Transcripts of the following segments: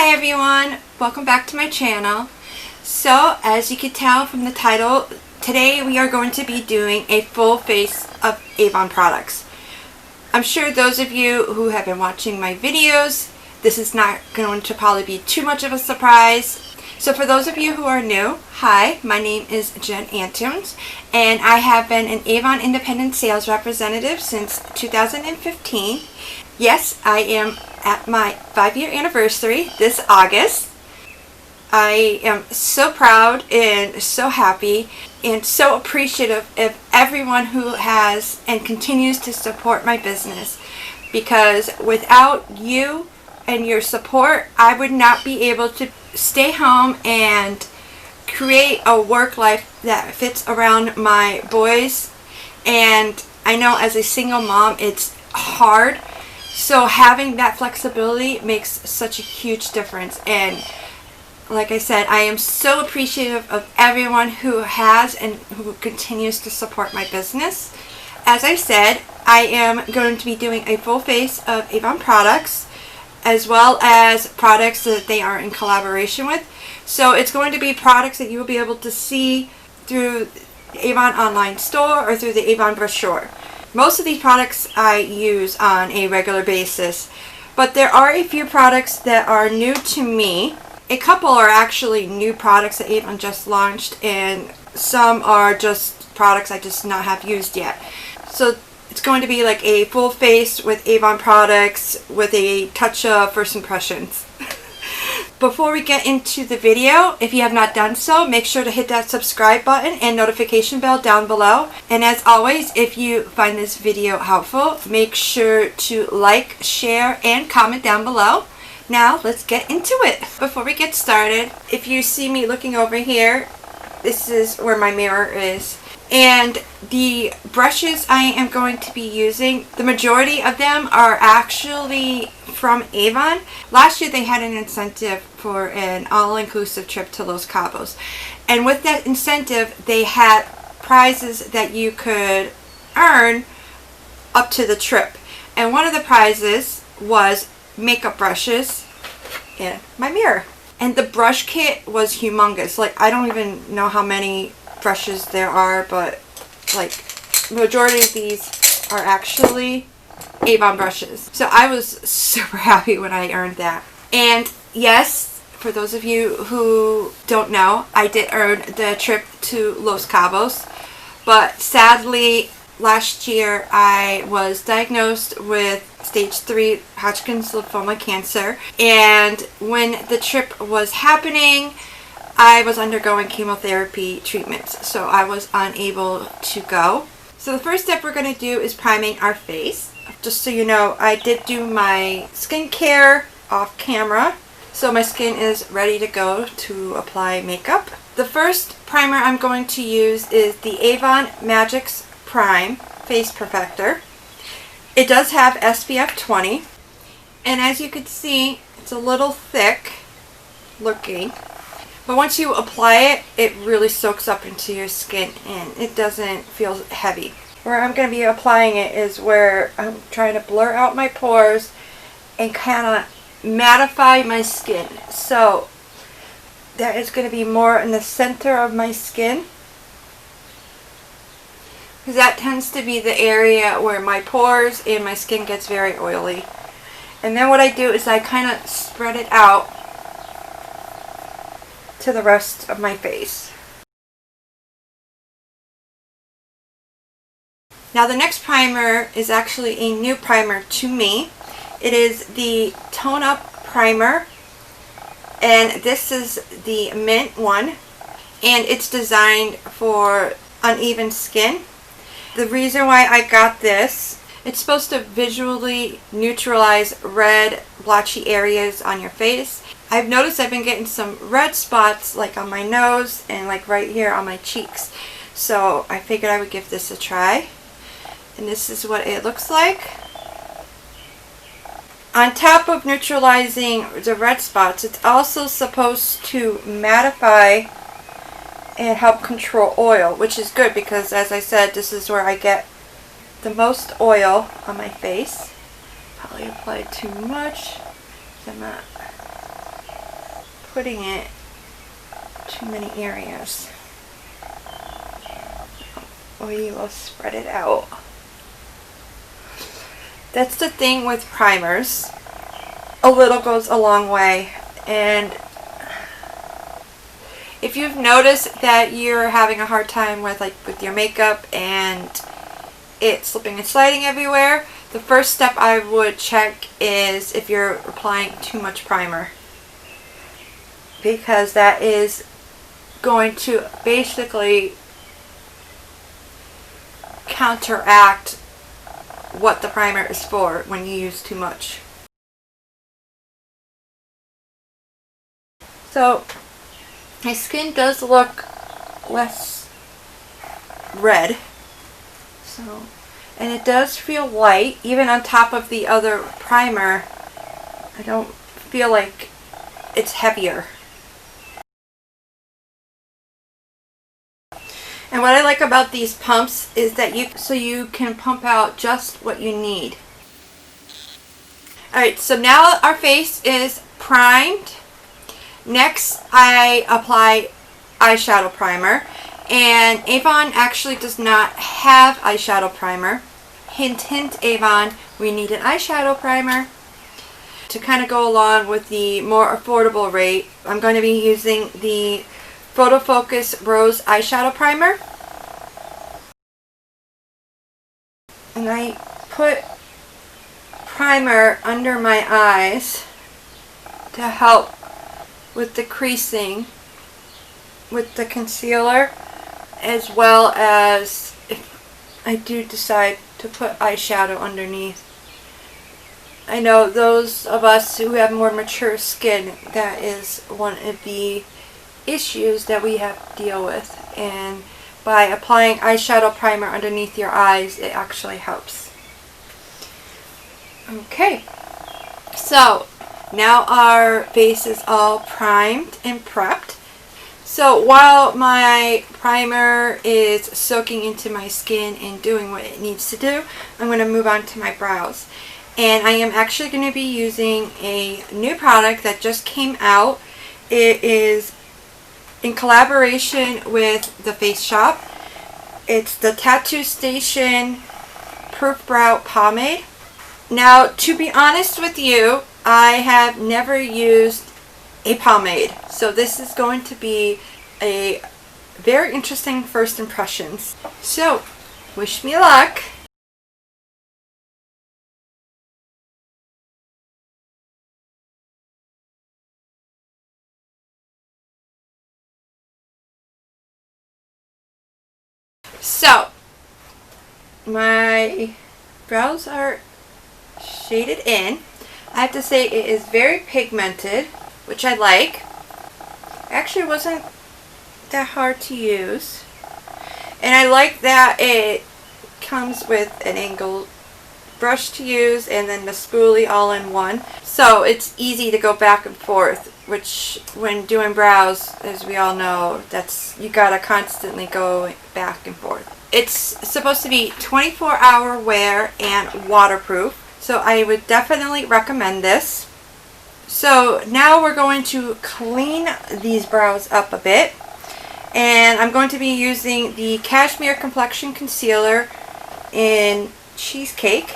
Hi everyone, welcome back to my channel. So as you can tell from the title, today we are going to be doing a full face of Avon products. I'm sure those of you who have been watching my videos, this is not going to probably be too much of a surprise. So for those of you who are new, hi, my name is Jen Antunes, and I have been an Avon independent sales representative since 2015. Yes, I am at my 5-year anniversary this August. I am so proud and so happy and so appreciative of everyone who has and continues to support my business, because without you and your support, I would not be able to stay home and create a work life that fits around my boys. And I know as a single mom it's hard, so having that flexibility makes such a huge difference. And like I said, I am so appreciative of everyone who has and who continues to support my business. As I said, I am going to be doing a full face of Avon products, as well as products that they are in collaboration with. So it's going to be products that you will be able to see through the Avon online store or through the Avon brochure. Most of these products I use on a regular basis, but there are a few products that are new to me. A couple are actually new products that Avon just launched, and some are just products I just not have used yet. So it's going to be like a full face with Avon products with a touch of first impressions. Before we get into the video, if you have not done so, make sure to hit that subscribe button and notification bell down below. And as always, if you find this video helpful, make sure to like, share, and comment down below. Now let's get into it. Before we get started, if you see me looking over here, this is where my mirror is. And the brushes I am going to be using, the majority of them are actually from Avon. Last year they had an incentive for an all-inclusive trip to Los Cabos. And with that incentive, they had prizes that you could earn up to the trip. And one of the prizes was makeup brushes and my mirror. And the brush kit was humongous. Like, I don't even know how many brushes there are, but like the majority of these are actually Avon brushes. So I was super happy when I earned that. And yes, for those of you who don't know, I did earn the trip to Los Cabos, but sadly last year I was diagnosed with stage 3 Hodgkin's lymphoma cancer, and when the trip was happening I was undergoing chemotherapy treatments, so I was unable to go. So the first step we're going to do is priming our face. Just so you know, I did do my skincare off camera, so my skin is ready to go to apply makeup. The first primer I'm going to use is the Avon Magix Prime Face Perfector. It does have SPF 20, and as you can see, it's a little thick looking. But once you apply it, it really soaks up into your skin and it doesn't feel heavy. Where I'm going to be applying it is where I'm trying to blur out my pores and kind of mattify my skin. So that is going to be more in the center of my skin, because that tends to be the area where my pores and my skin gets very oily. And then what I do is I kind of spread it out to the rest of my face. Now the next primer is actually a new primer to me. It is the Tone Up Primer, and this is the mint one, and it's designed for uneven skin. The reason why I got this, it's supposed to visually neutralize red blotchy areas on your face. I've noticed I've been getting some red spots like on my nose and like right here on my cheeks. So I figured I would give this a try. And this is what it looks like. On top of neutralizing the red spots, it's also supposed to mattify and help control oil, which is good because, as I said, this is where I get the most oil on my face. Probably applied too much. I'm not putting it too many areas. We will spread it out. That's the thing with primers. A little goes a long way. And if you've noticed that you're having a hard time with your makeup and it's slipping and sliding everywhere, the first step I would check is if you're applying too much primer, because that is going to basically counteract what the primer is for when you use too much. So my skin does look less red, and it does feel light even on top of the other primer. I don't feel like it's heavier. And what I like about these pumps is that you can pump out just what you need. Alright, so now our face is primed. Next, I apply eyeshadow primer. And Avon actually does not have eyeshadow primer. Hint, hint, Avon, we need an eyeshadow primer. To kind of go along with the more affordable rate, I'm going to be using the Photo Focus Rose Eyeshadow Primer. And I put primer under my eyes to help with the creasing with the concealer, as well as if I do decide to put eyeshadow underneath. I know those of us who have more mature skin, that is one of the issues that we have to deal with, and by applying eyeshadow primer underneath your eyes, it actually helps. Okay, so now our face is all primed and prepped. So while my primer is soaking into my skin and doing what it needs to do, I'm going to move on to my brows. And I am actually going to be using a new product that just came out. It is in collaboration with the Face Shop. It's the Tattoo Station Proof Brow Pomade. Now, to be honest with you, I have never used a pomade, so this is going to be a very interesting first impressions. So, wish me luck. So, my brows are shaded in. I have to say it is very pigmented, which I like. Actually, it wasn't that hard to use. And I like that it comes with an angled brush to use and then the spoolie all in one. So it's easy to go back and forth, which when doing brows, as we all know, you gotta constantly go back and forth. It's supposed to be 24-hour wear and waterproof, so I would definitely recommend this. So now we're going to clean these brows up a bit, and I'm going to be using the Cashmere Complexion Concealer in Cheesecake.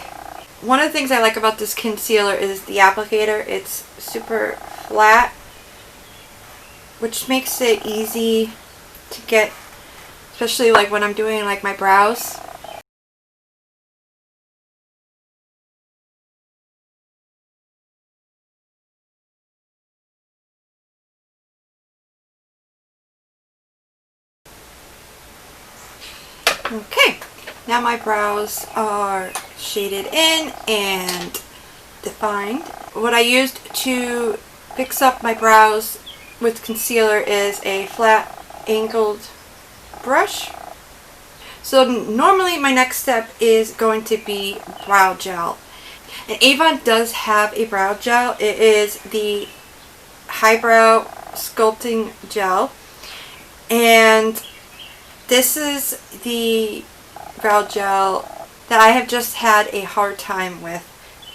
One of the things I like about this concealer is the applicator. It's super flat, which makes it easy to get, especially like when I'm doing like my brows. Okay, now my brows are shaded in and defined. What I used to fix up my brows with concealer is a flat angled brush. So normally my next step is going to be brow gel. And Avon does have a brow gel. It is the Highbrow Sculpting Gel. And this is the brow gel that I have just had a hard time with.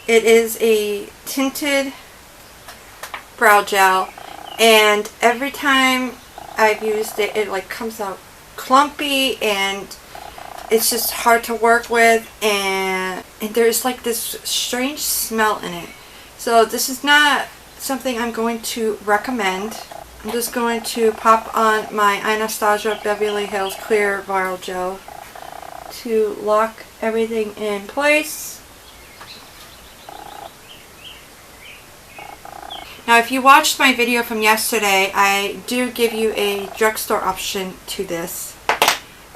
It is a tinted brow gel, and every time I've used it, it like comes out clumpy and it's just hard to work with, and there's like this strange smell in it. So this is not something I'm going to recommend. I'm just going to pop on my Anastasia Beverly Hills Clear Vial Gel to lock everything in place. Now if you watched my video from yesterday, I do give you a drugstore option to this,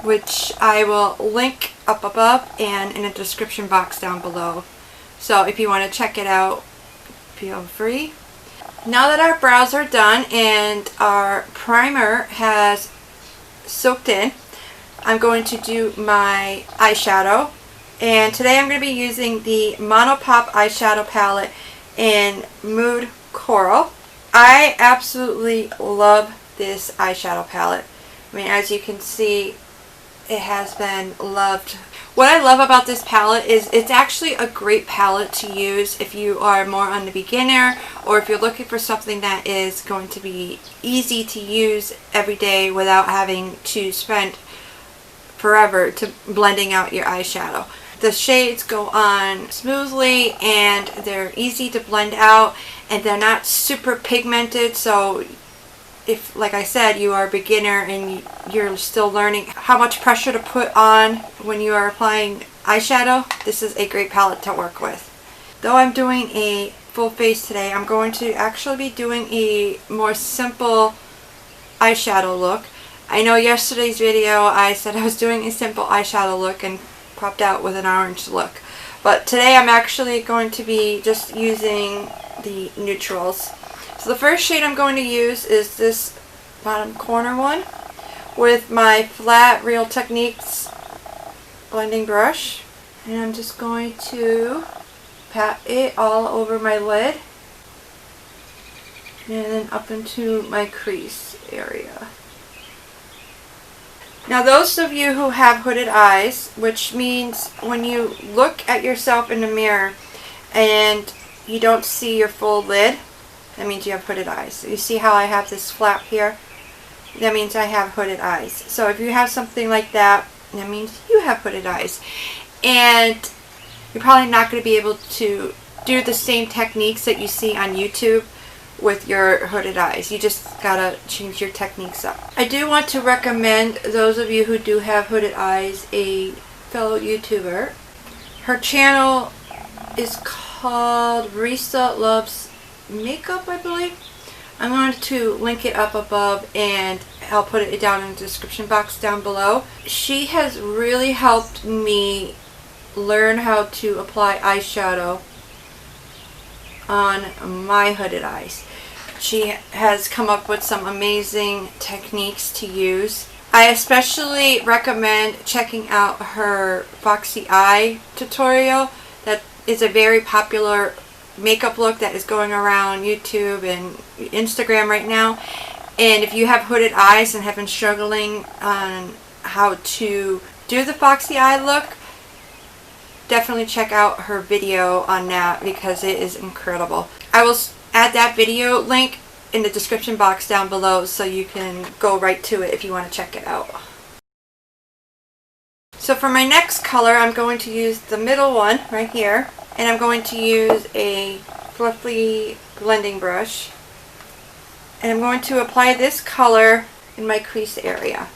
which I will link up above and in the description box down below. So if you want to check it out, feel free. Now that our brows are done and our primer has soaked in, I'm going to do my eyeshadow. And today I'm going to be using the Mono Pop eyeshadow palette in Mood Coral. I absolutely love this eyeshadow palette. I mean, as you can see, it has been loved. What I love about this palette is it's actually a great palette to use if you are more on the beginner, or if you're looking for something that is going to be easy to use every day without having to spend forever to blending out your eyeshadow. The shades go on smoothly and they're easy to blend out, and they're not super pigmented, so if, like I said, you are a beginner and you're still learning how much pressure to put on when you are applying eyeshadow, this is a great palette to work with. Though I'm doing a full face today, I'm going to actually be doing a more simple eyeshadow look. I know yesterday's video I said I was doing a simple eyeshadow look and popped out with an orange look. But today I'm actually going to be just using the neutrals. So the first shade I'm going to use is this bottom corner one with my flat Real Techniques blending brush. And I'm just going to pat it all over my lid and then up into my crease area. Now those of you who have hooded eyes, which means when you look at yourself in the mirror and you don't see your full lid, that means you have hooded eyes. You see how I have this flap here? That means I have hooded eyes. So if you have something like that, that means you have hooded eyes. And you're probably not going to be able to do the same techniques that you see on YouTube with your hooded eyes. You just gotta change your techniques up. I do want to recommend those of you who do have hooded eyes a fellow YouTuber. Her channel is called Risa Loves Makeup, I believe. I'm going to link it up above and I'll put it down in the description box down below. She has really helped me learn how to apply eyeshadow on my hooded eyes. She has come up with some amazing techniques to use. I especially recommend checking out her Foxy Eye tutorial. That is a very popular makeup look that is going around YouTube and Instagram right now. And if you have hooded eyes and have been struggling on how to do the Foxy Eye look, definitely check out her video on that because it is incredible. I will add that video link in the description box down below so you can go right to it if you want to check it out. So for my next color, I'm going to use the middle one right here, and I'm going to use a fluffy blending brush, and I'm going to apply this color in my crease area.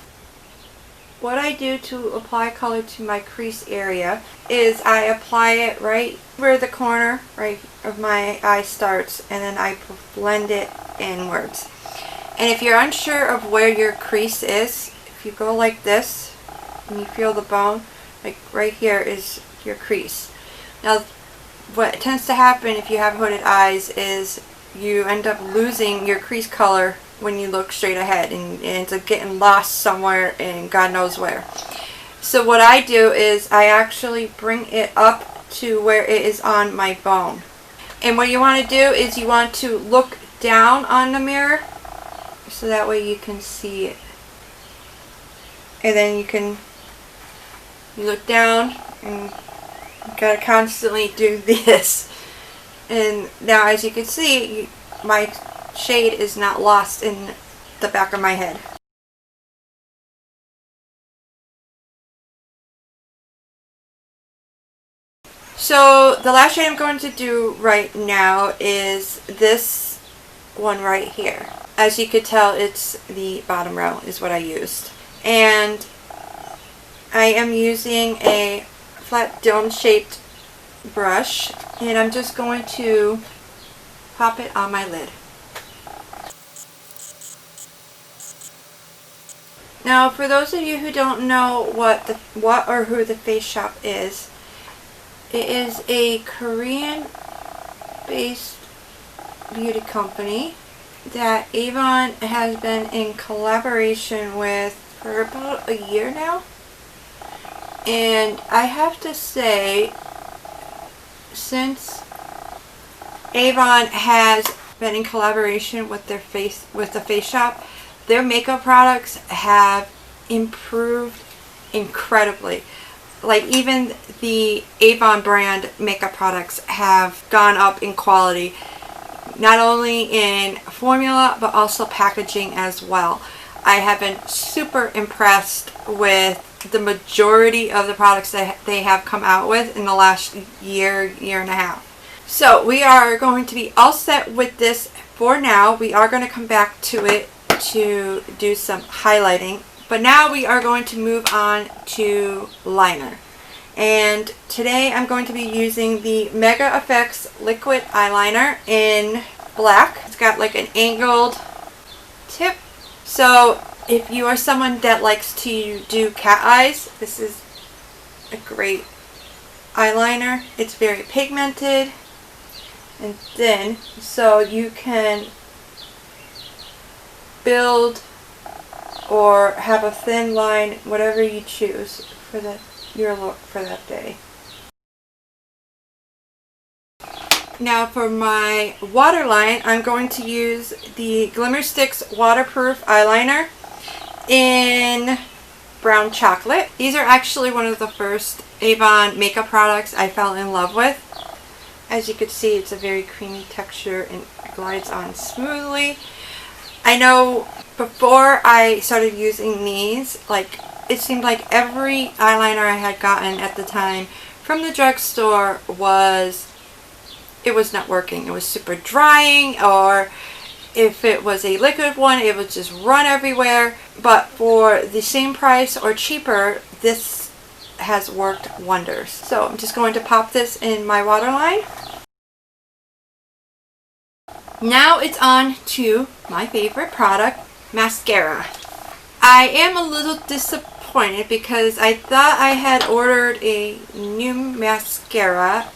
What I do to apply color to my crease area is I apply it right where the corner right of my eye starts, and then I blend it inwards. And if you're unsure of where your crease is, if you go like this and you feel the bone, like right here is your crease. Now what tends to happen if you have hooded eyes is you end up losing your crease color when you look straight ahead, and it ends up getting lost somewhere and God knows where. So what I do is I actually bring it up to where it is on my bone. And what you want to do is you want to look down on the mirror so that way you can see it. And then you look down and you gotta constantly do this. And now as you can see, my shade is not lost in the back of my head. So the lash shade I'm going to do right now is this one right here. As you could tell, it's the bottom row is what I used. And I am using a flat dome shaped brush, and I'm just going to pop it on my lid. Now, for those of you who don't know what or who the Face Shop is, it is a Korean-based beauty company that Avon has been in collaboration with for about a year now. And I have to say, since Avon has been in collaboration with the Face Shop, their makeup products have improved incredibly. Like, even the Avon brand makeup products have gone up in quality, not only in formula but also packaging as well. I have been super impressed with the majority of the products that they have come out with in the last year and a half. So we are going to be all set with this for now. We are going to come back to it to do some highlighting, but now we are going to move on to liner. And today I'm going to be using the Mega Effects liquid eyeliner in black. It's got like an angled tip. So if you are someone that likes to do cat eyes, this is a great eyeliner. It's very pigmented and thin, so you can build or have a thin line, whatever you choose for your look for that day. Now for my waterline, I'm going to use the Glimmer Sticks waterproof eyeliner in brown chocolate. These are actually one of the first Avon makeup products I fell in love with. As you can see, it's a very creamy texture and glides on smoothly. I know before I started using these, like, it seemed like every eyeliner I had gotten at the time from the drugstore was not working. It was super drying, or if it was a liquid one, it would just run everywhere. But for the same price or cheaper, this has worked wonders. So I'm just going to pop this in my waterline. Now it's on to my favorite product, mascara. I am a little disappointed because I thought I had ordered a new mascara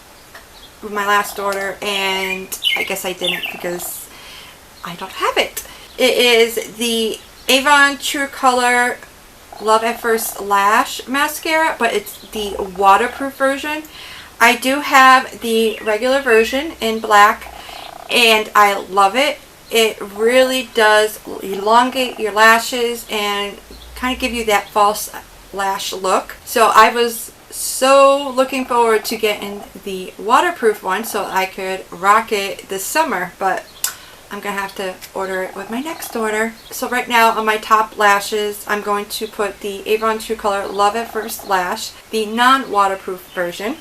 with my last order, and I guess I didn't because I don't have it. It is the Avon True Color Love at First Lash mascara, but it's the waterproof version. I do have the regular version in black, and I love it. It really does elongate your lashes and kind of give you that false lash look. So I was so looking forward to getting the waterproof one so I could rock it this summer, but I'm gonna have to order it with my next order. So right now on my top lashes, I'm going to put the Avon True Color Love at First Lash, the non-waterproof version.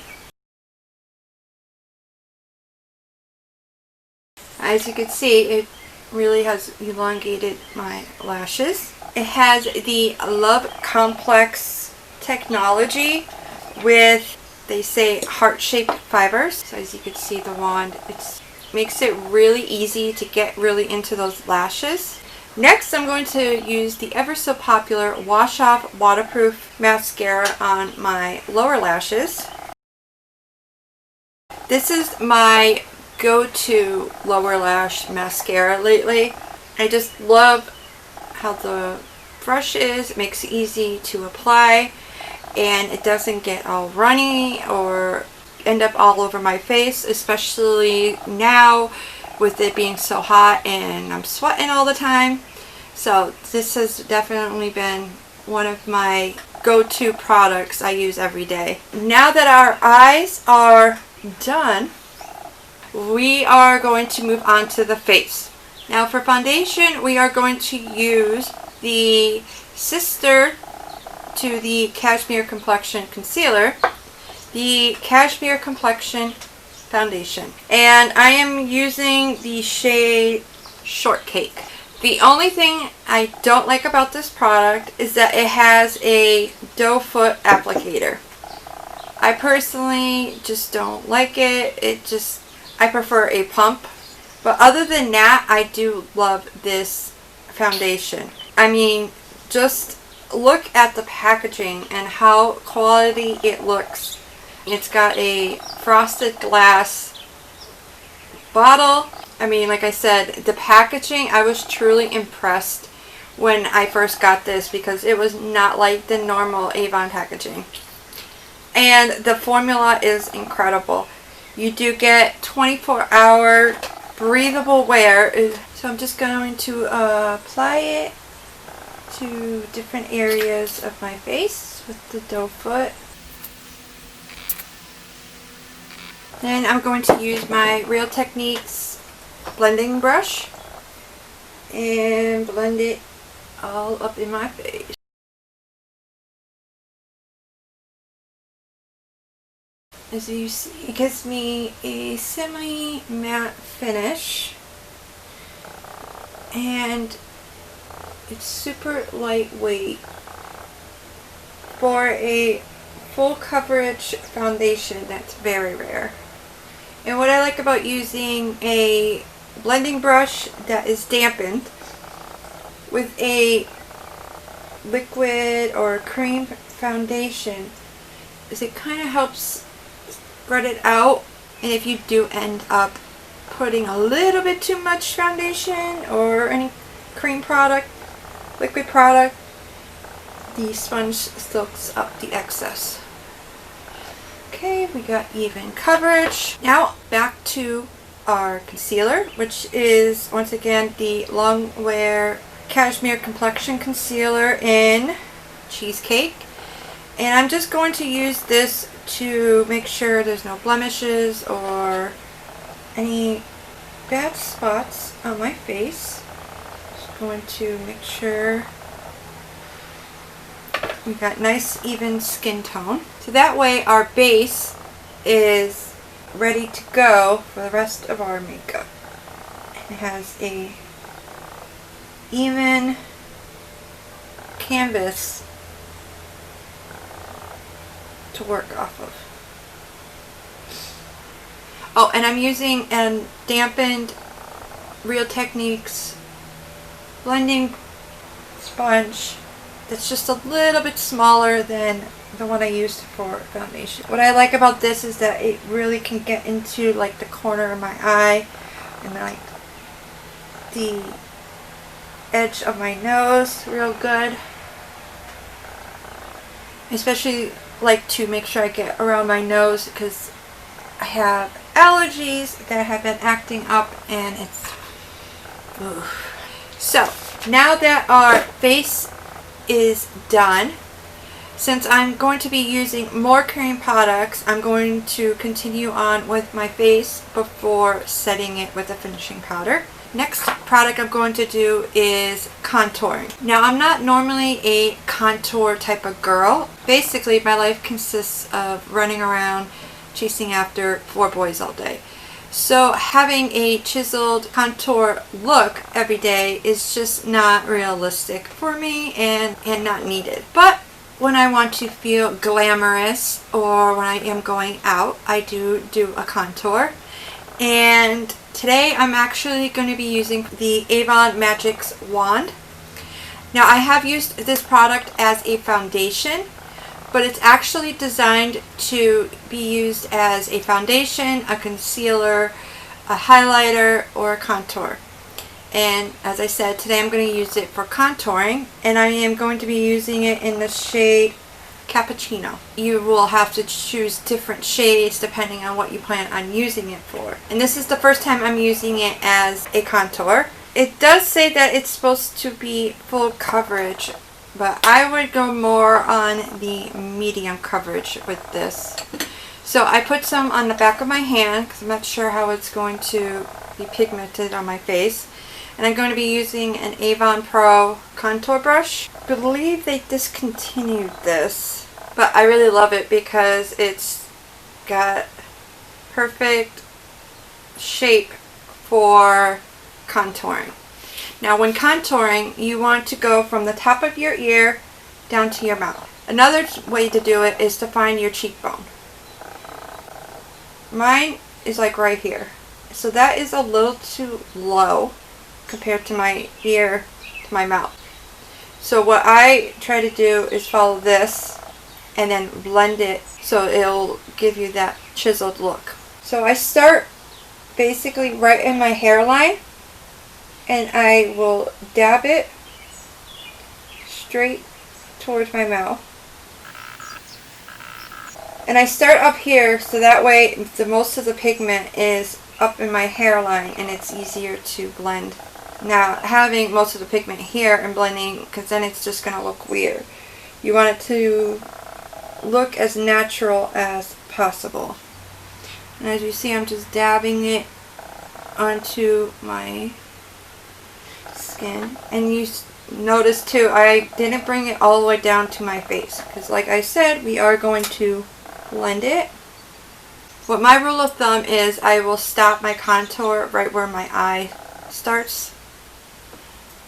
As you can see, it really has elongated my lashes. It has the Love Complex technology with, they say, heart-shaped fibers. So as you can see, the wand, it makes it really easy to get really into those lashes. Next, I'm going to use the ever so popular Wash Off Waterproof Mascara on my lower lashes. This is my go-to lower lash mascara lately. I just love how the brush is. It makes it easy to apply, and it doesn't get all runny or end up all over my face, especially now with it being so hot and I'm sweating all the time. So this has definitely been one of my go-to products I use every day. Now that our eyes are done, we are going to move on to the face. Now for foundation, we are going to use the sister to the Cashmere Complexion Concealer, the Cashmere Complexion Foundation. And I am using the shade Shortcake. The only thing I don't like about this product is that it has a doe foot applicator. I personally just don't like it. I prefer a pump. But other than that, I do love this foundation. I mean, just look at the packaging and how quality it looks. It's got a frosted glass bottle. I mean, like I said, the packaging, I was truly impressed when I first got this because it was not like the normal Avon packaging. And the formula is incredible. You do get 24-hour breathable wear. So I'm just going to apply it to different areas of my face with the doe foot. Then I'm going to use my Real Techniques blending brush and blend it all up in my face. As you see, it gives me a semi-matte finish, and it's super lightweight for a full coverage foundation. That's very rare. And what I like about using a blending brush that is dampened with a liquid or cream foundation is it kind of helps spread it out. And if you do end up putting a little bit too much foundation or any cream product, liquid product, the sponge soaks up the excess. Okay, we got even coverage. Now back to our concealer, which is once again the Long Wear Cashmere Complexion Concealer in Cheesecake. And I'm just going to use this to make sure there's no blemishes or any bad spots on my face. Just going to make sure we got nice even skin tone. So that way our base is ready to go for the rest of our makeup. It has a even canvas to work off of. Oh, and I'm using a dampened Real Techniques blending sponge that's just a little bit smaller than the one I used for foundation. What I like about this is that it really can get into like the corner of my eye and like the edge of my nose real good. Especially like to make sure I get around my nose because I have allergies that have been acting up and it's So now that our face is done, since I'm going to be using more cream products, I'm going to continue on with my face before setting it with a finishing powder. Next product I'm going to do is contouring. Now I'm not normally a contour type of girl. Basically my life consists of running around chasing after 4 boys all day. So having a chiseled contour look every day is just not realistic for me and not needed. But when I want to feel glamorous or when I am going out, I do a contour. And today I'm actually going to be using the Avon Magix wand. Now I have used this product as a foundation, but it's actually designed to be used as a foundation, a concealer, a highlighter, or a contour. And as I said, today I'm going to use it for contouring, and I am going to be using it in the shade Cappuccino. You will have to choose different shades depending on what you plan on using it for. And this is the first time I'm using it as a contour. It does say that it's supposed to be full coverage, but I would go more on the medium coverage with this. So I put some on the back of my hand because I'm not sure how it's going to be pigmented on my face. And I'm going to be using an Avon Pro contour brush. I believe they discontinued this, but I really love it because it's got perfect shape for contouring. Now when contouring, you want to go from the top of your ear down to your mouth. Another way to do it is to find your cheekbone. Mine is like right here. So that is a little too low compared to my ear to my mouth. So what I try to do is follow this and then blend it so it'll give you that chiseled look. So I start basically right in my hairline and I will dab it straight towards my mouth. And I start up here so that way the most of the pigment is up in my hairline and it's easier to blend. Now having most of the pigment here and blending, because then it's just going to look weird. You want it to look as natural as possible. And as you see, I'm just dabbing it onto my skin. And you notice too, I didn't bring it all the way down to my face because like I said, we are going to blend it. What my rule of thumb is, I will stop my contour right where my eye starts.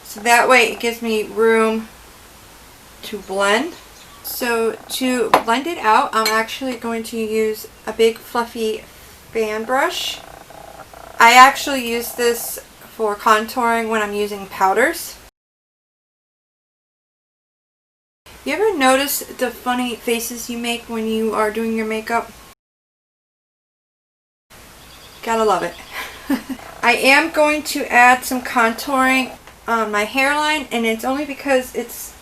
So that way it gives me room to blend. So to blend it out, I'm actually going to use a big fluffy fan brush. I actually use this for contouring when I'm using powders. You ever notice the funny faces you make when you are doing your makeup? Gotta love it. I am going to add some contouring on my hairline, and it's only because it's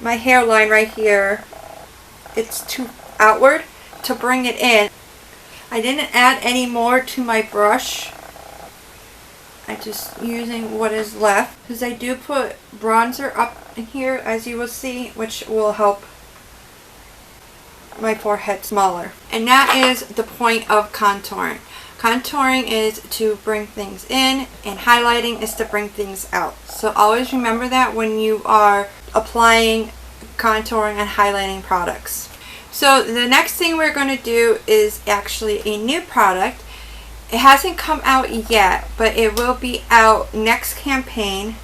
my hairline right here. It's too outward to bring it in. I didn't add any more to my brush. I'm just using what is left because I do put bronzer up in here, as you will see, which will help my forehead smaller. And that is the point of contouring. Contouring is to bring things in and highlighting is to bring things out. So always remember that when you are applying contouring and highlighting products. So the next thing we're going to do is actually a new product. It hasn't come out yet, but it will be out next campaign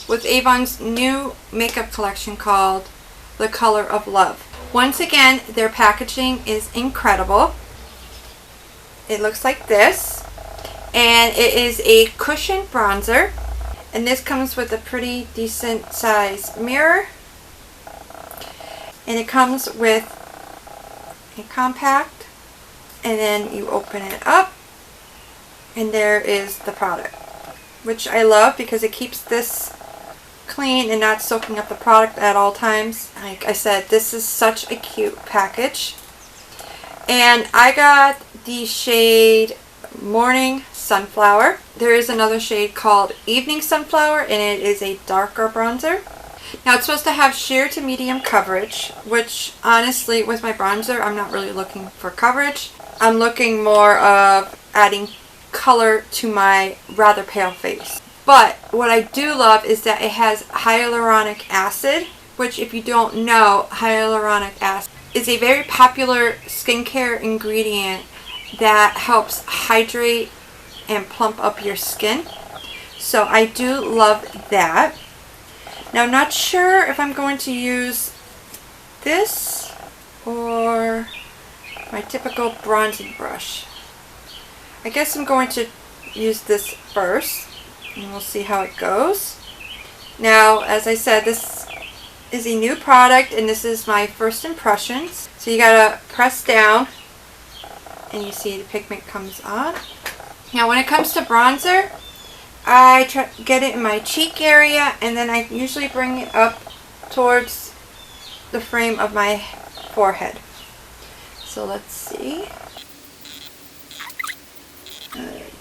with Avon's new makeup collection called The Color of Love. Once again, their packaging is incredible. It looks like this, and it is a cushion bronzer, and this comes with a pretty decent size mirror, and it comes with a compact, and then you open it up and there is the product, which I love because it keeps this clean and not soaking up the product at all times. Like I said, this is such a cute package. And I got the shade Morning Sunflower. There is another shade called Evening Sunflower, and it is a darker bronzer. Now it's supposed to have sheer to medium coverage, which honestly with my bronzer I'm not really looking for coverage. I'm looking more of adding color to my rather pale face. But what I do love is that it has hyaluronic acid, which if you don't know, hyaluronic acid is a very popular skincare ingredient that helps hydrate and plump up your skin. So I do love that. Now I'm not sure if I'm going to use this or my typical bronzing brush. I guess I'm going to use this first and we'll see how it goes. Now, as I said, this is a new product and this is my first impressions. So you gotta press down and you see the pigment comes on. Now when it comes to bronzer, I try to get it in my cheek area and then I usually bring it up towards the frame of my forehead. So let's see.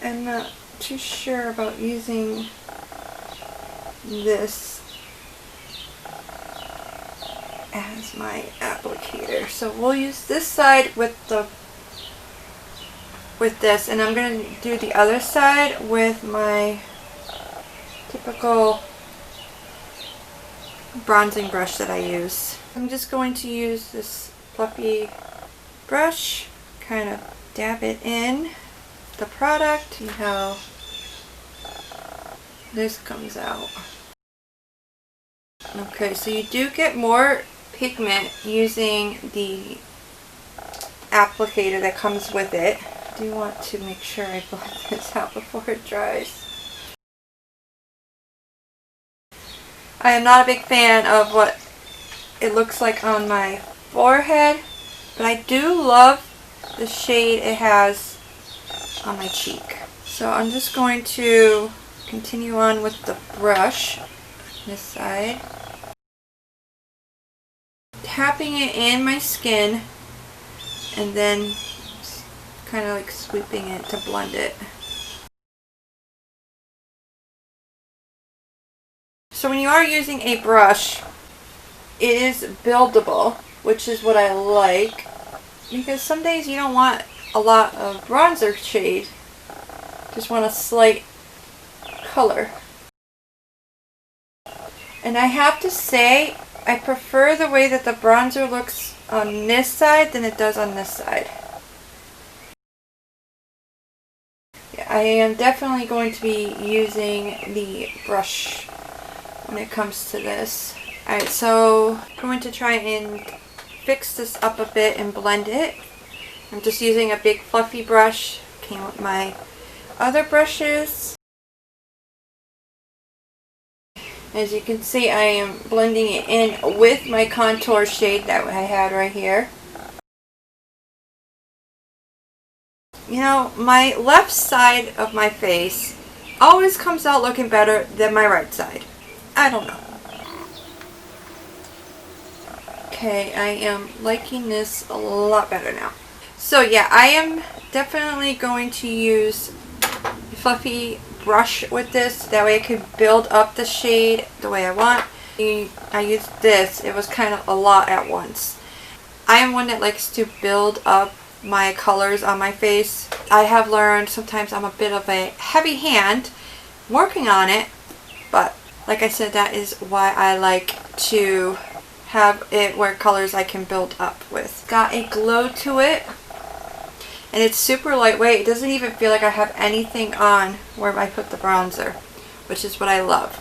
I'm not too sure about using this as my applicator. So we'll use this side with this, and I'm going to do the other side with my typical bronzing brush that I use. I'm just going to use this fluffy brush, kind of dab it in the product. See how this comes out. Okay, so you do get more pigment using the applicator that comes with it. I do want to make sure I blend this out before it dries. I am not a big fan of what it looks like on my forehead, but I do love the shade it has on my cheek. So I'm just going to continue on with the brush on this side, tapping it in my skin and then kind of like sweeping it to blend it. So when you are using a brush, it is buildable, which is what I like, because some days you don't want a lot of bronzer shade, just want a slight color. And I have to say, I prefer the way that the bronzer looks on this side than it does on this side. Yeah, I am definitely going to be using the brush when it comes to this. Alright, so I'm going to try and fix this up a bit and blend it. I'm just using a big fluffy brush. Came with my other brushes. As you can see, I am blending it in with my contour shade that I had right here. You know, my left side of my face always comes out looking better than my right side. I don't know. Okay, I am liking this a lot better now. So yeah, I am definitely going to use a fluffy brush with this. That way I can build up the shade the way I want. I used this. It was kind of a lot at once. I am one that likes to build up my colors on my face. I have learned sometimes I'm a bit of a heavy hand working on it, but like I said, that is why I like to have it where colors I can build up with. Got a glow to it, and it's super lightweight. It doesn't even feel like I have anything on where I put the bronzer, which is what I love.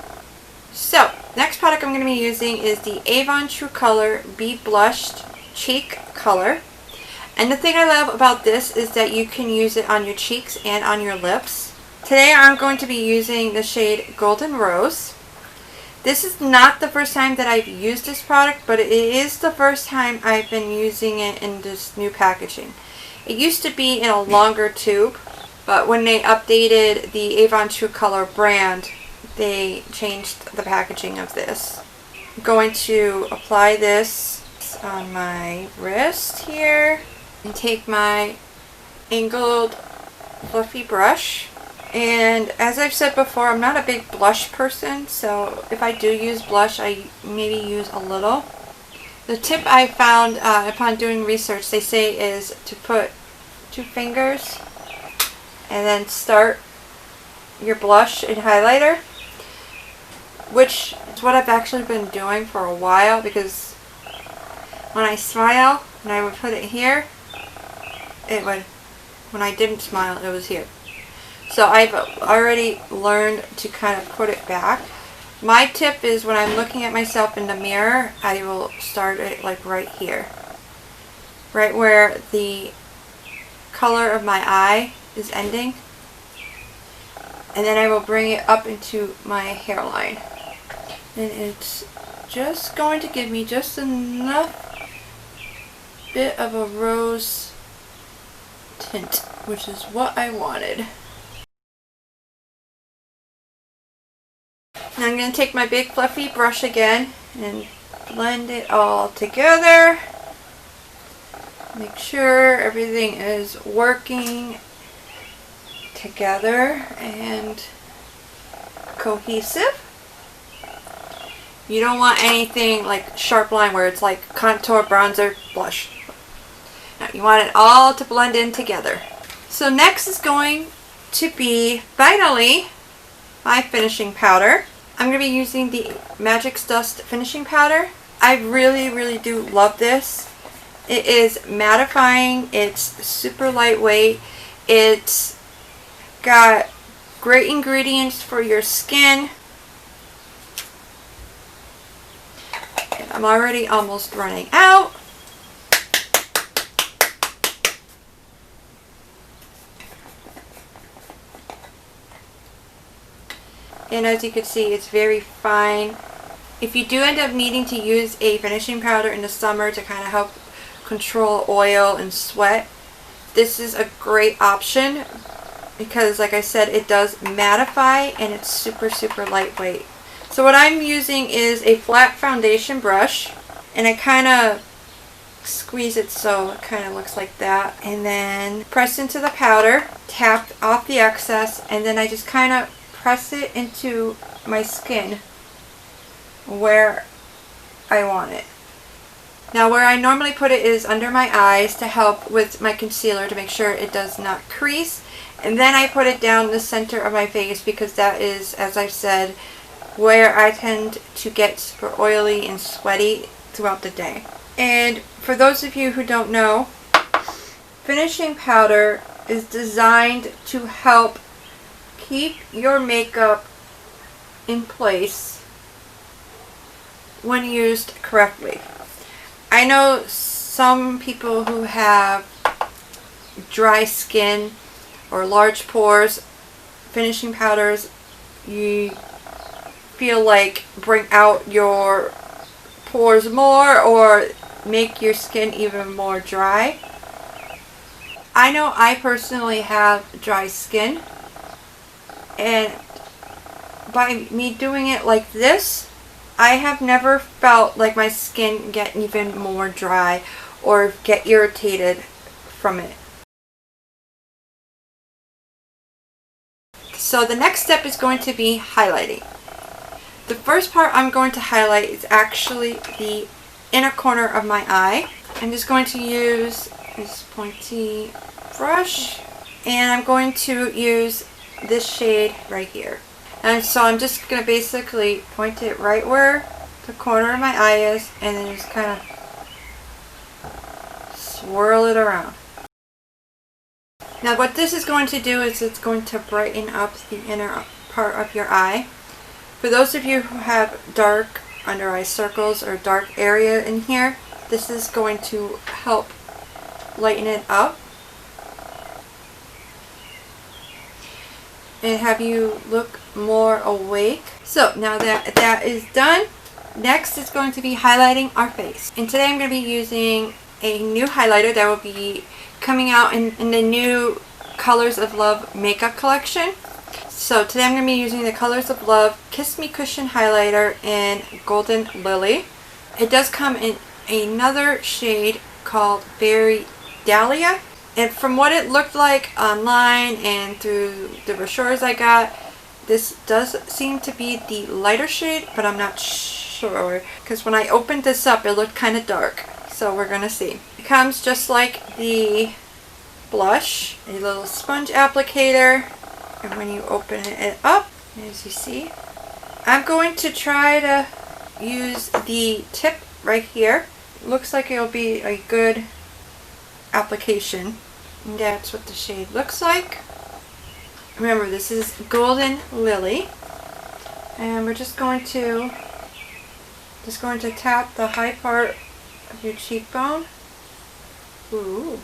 So, next product I'm going to be using is the Avon True Color Be Blushed Cheek Color. And the thing I love about this is that you can use it on your cheeks and on your lips. Today I'm going to be using the shade Golden Rose. This is not the first time that I've used this product, but it is the first time I've been using it in this new packaging. It used to be in a longer tube, but when they updated the Avon True Color brand, they changed the packaging of this. I'm going to apply this on my wrist here and take my angled fluffy brush. And as I've said before, I'm not a big blush person, so if I do use blush, I maybe use a little. The tip I found upon doing research, they say, is to put 2 fingers and then start your blush and highlighter, which is what I've actually been doing for a while, because when I smile and I would put it here, it would, when I didn't smile, it was here. So I've already learned to kind of put it back. My tip is when I'm looking at myself in the mirror, I will start it like right here. Right where the color of my eye is ending. And then I will bring it up into my hairline. And it's just going to give me just enough bit of a rose tint, which is what I wanted. Now I'm going to take my big fluffy brush again and blend it all together. Make sure everything is working together and cohesive. You don't want anything like sharp line where it's like contour, bronzer, blush. No, you want it all to blend in together. So next is going to be finally my finishing powder. I'm going to be using the Magix Dust Finishing Powder. I really do love this. It is mattifying. It's super lightweight. It's got great ingredients for your skin. And I'm already almost running out. And as you can see, it's very fine. If you do end up needing to use a finishing powder in the summer to kind of help control oil and sweat, this is a great option because, like I said, it does mattify and it's super lightweight. So what I'm using is a flat foundation brush, and I kind of squeeze it so it kind of looks like that, and then press into the powder, tap off the excess, and then I just kind of press it into my skin where I want it. Now where I normally put it is under my eyes to help with my concealer to make sure it does not crease, and then I put it down the center of my face because that is, as I've said, where I tend to get super oily and sweaty throughout the day. And for those of you who don't know, finishing powder is designed to help keep your makeup in place when used correctly. I know some people who have dry skin or large pores, finishing powders, you feel like bring out your pores more or make your skin even more dry. I know I personally have dry skin, and by me doing it like this, I have never felt like my skin get even more dry or get irritated from it. So the next step is going to be highlighting. The first part I'm going to highlight is actually the inner corner of my eye. I'm just going to use this pointy brush, and I'm going to use this shade right here. And so I'm just going to basically point it right where the corner of my eye is, and then just kind of swirl it around. Now what this is going to do is it's going to brighten up the inner part of your eye. For those of you who have dark under eye circles or dark area in here, this is going to help lighten it up and have you look more awake. So now that that is done, next is going to be highlighting our face. And today I'm going to be using a new highlighter that will be coming out in the new Colors of Love makeup collection. So today I'm going to be using the Colors of Love Kiss Me Cushion Highlighter in Golden Lily. It does come in another shade called Berry Dahlia. And from what it looked like online and through the brochures I got, this does seem to be the lighter shade, but I'm not sure because when I opened this up it looked kind of dark. So we're going to see. It comes just like the blush, a little sponge applicator, and when you open it up, as you see, I'm going to try to use the tip right here. Looks like it'll be a good application. And that's what the shade looks like. Remember, this is Golden Lily, and we're just going to tap the high part of your cheekbone. Ooh,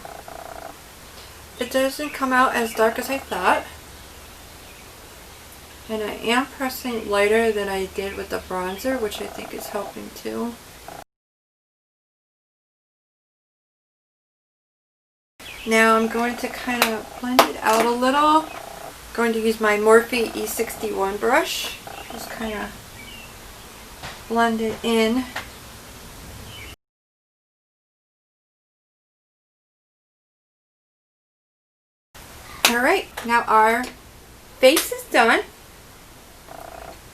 it doesn't come out as dark as I thought, and I am pressing lighter than I did with the bronzer, which I think is helping too. Now I'm going to kind of blend it out a little. I'm going to use my Morphe E61 brush. Just kind of blend it in. Alright, now our face is done.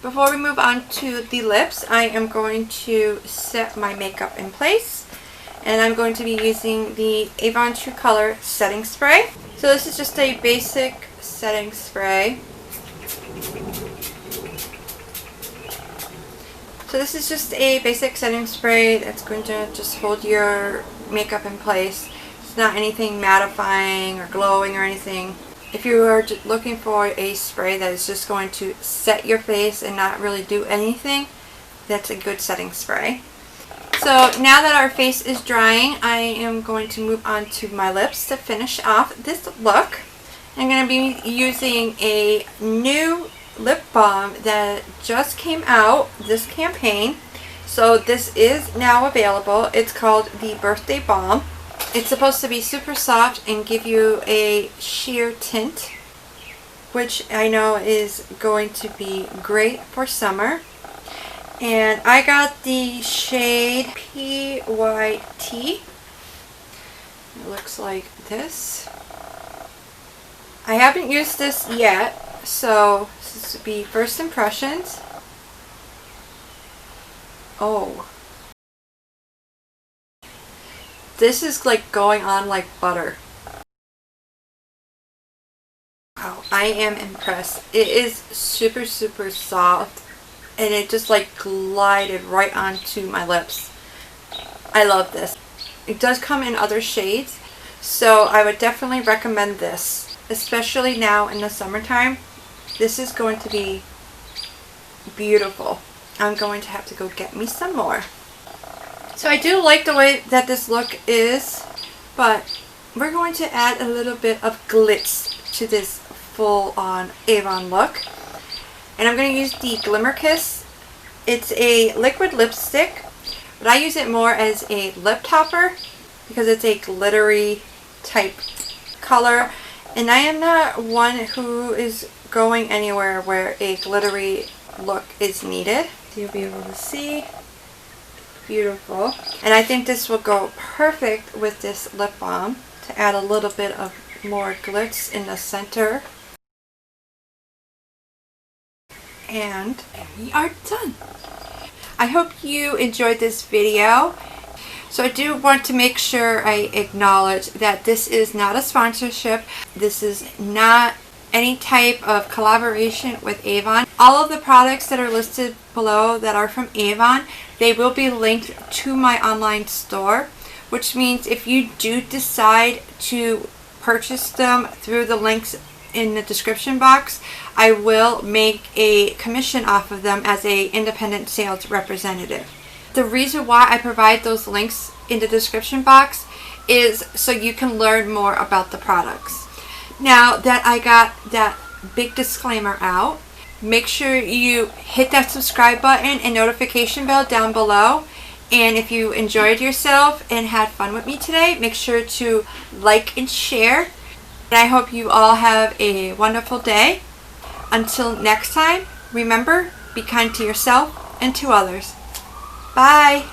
Before we move on to the lips, I am going to set my makeup in place. And I'm going to be using the Avon True Color setting spray. So this is just a basic setting spray. So this is just a basic setting spray that's going to just hold your makeup in place. It's not anything mattifying or glowing or anything. If you are looking for a spray that is just going to set your face and not really do anything, that's a good setting spray. So now that our face is drying, I am going to move on to my lips to finish off this look. I'm going to be using a new lip balm that just came out this campaign. So this is now available. It's called the Birthday Balm. It's supposed to be super soft and give you a sheer tint, which I know is going to be great for summer. And I got the shade PYT. It looks like this. I haven't used this yet, so this will be first impressions. Oh. This is like going on like butter. Wow, I am impressed. It is super, super soft. And it just like glided right onto my lips. I love this. It does come in other shades, so I would definitely recommend this, especially now in the summertime. This is going to be beautiful. I'm going to have to go get me some more. So I do like the way that this look is, but we're going to add a little bit of glitz to this full-on Avon look. And I'm going to use the Glimmer Kiss. It's a liquid lipstick, but I use it more as a lip topper because it's a glittery type color. And I am not one who is going anywhere where a glittery look is needed. You'll be able to see. Beautiful. And I think this will go perfect with this lip balm to add a little bit of more glitz in the center. And we are done. I hope you enjoyed this video. So I do want to make sure I acknowledge that this is not a sponsorship. This is not any type of collaboration with Avon. All of the products that are listed below that are from Avon, they will be linked to my online store, which means if you do decide to purchase them through the links in the description box, I will make a commission off of them as an independent sales representative. The reason why I provide those links in the description box is so you can learn more about the products. Now that I got that big disclaimer out, make sure you hit that subscribe button and notification bell down below. And if you enjoyed yourself and had fun with me today, make sure to like and share. And I hope you all have a wonderful day. Until next time, remember, be kind to yourself and to others. Bye!